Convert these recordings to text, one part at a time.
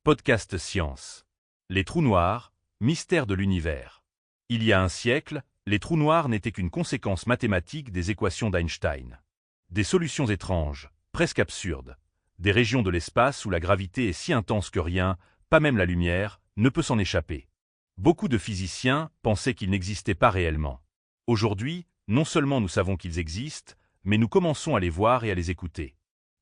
Podcast Science. Les trous noirs, mystère de l'univers. Il y a un siècle, les trous noirs n'étaient qu'une conséquence mathématique des équations d'Einstein. Des solutions étranges, presque absurdes. Des régions de l'espace où la gravité est si intense que rien, pas même la lumière, ne peut s'en échapper. Beaucoup de physiciens pensaient qu'ils n'existaient pas réellement. Aujourd'hui, non seulement nous savons qu'ils existent, mais nous commençons à les voir et à les écouter.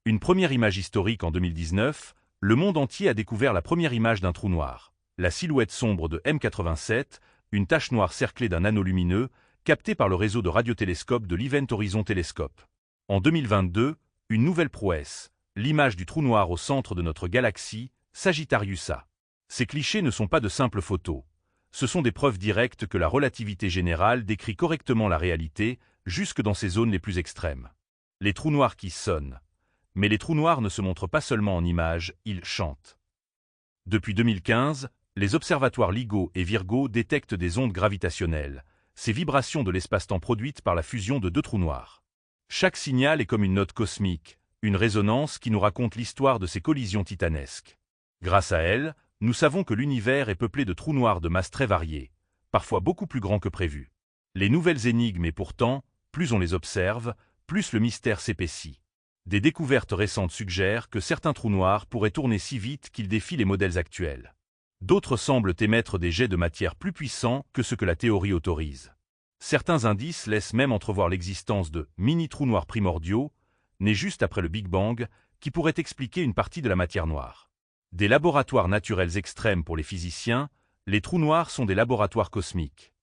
Une première image historique en 2019, le monde entier a découvert la première image d'un trou noir. La silhouette sombre de M87, une tache noire cerclée d'un anneau lumineux, captée par le réseau de radiotélescopes de l'Event Horizon Telescope. En 2022, une nouvelle prouesse, l'image du trou noir au centre de notre galaxie, Sagittarius A. Ces clichés ne sont pas de simples photos. Ce sont des preuves directes que la relativité générale décrit correctement la réalité, jusque dans ses zones les plus extrêmes. Les trous noirs qui sonnent. Mais les trous noirs ne se montrent pas seulement en images, ils chantent. Depuis 2015, les observatoires LIGO et Virgo détectent des ondes gravitationnelles, ces vibrations de l'espace-temps produites par la fusion de deux trous noirs. Chaque signal est comme une note cosmique, une résonance qui nous raconte l'histoire de ces collisions titanesques. Grâce à elles, nous savons que l'univers est peuplé de trous noirs de masse très variée, parfois beaucoup plus grands que prévu. Les nouvelles énigmes et pourtant, plus on les observe, plus le mystère s'épaissit. Des découvertes récentes suggèrent que certains trous noirs pourraient tourner si vite qu'ils défient les modèles actuels. D'autres semblent émettre des jets de matière plus puissants que ce que la théorie autorise. Certains indices laissent même entrevoir l'existence de mini-trous noirs primordiaux, nés juste après le Big Bang, qui pourraient expliquer une partie de la matière noire. Des laboratoires naturels extrêmes pour les physiciens, les trous noirs sont des laboratoires cosmiques.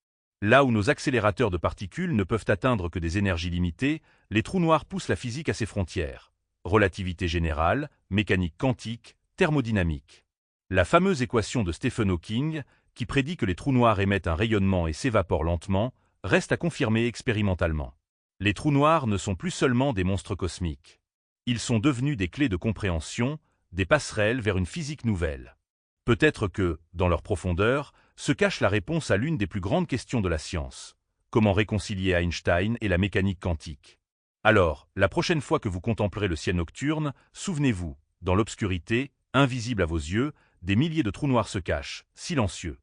Là où nos accélérateurs de particules ne peuvent atteindre que des énergies limitées, les trous noirs poussent la physique à ses frontières. Relativité générale, mécanique quantique, thermodynamique. La fameuse équation de Stephen Hawking, qui prédit que les trous noirs émettent un rayonnement et s'évaporent lentement, reste à confirmer expérimentalement. Les trous noirs ne sont plus seulement des monstres cosmiques. Ils sont devenus des clés de compréhension, des passerelles vers une physique nouvelle. Peut-être que, dans leur profondeur, se cache la réponse à l'une des plus grandes questions de la science. Comment réconcilier Einstein et la mécanique quantique? Alors, la prochaine fois que vous contemplerez le ciel nocturne, souvenez-vous, dans l'obscurité, invisible à vos yeux, des milliers de trous noirs se cachent, silencieux.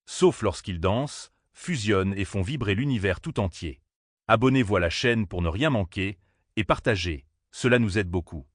Sauf lorsqu'ils dansent, fusionnent et font vibrer l'univers tout entier. Abonnez-vous à la chaîne pour ne rien manquer, et partagez, cela nous aide beaucoup.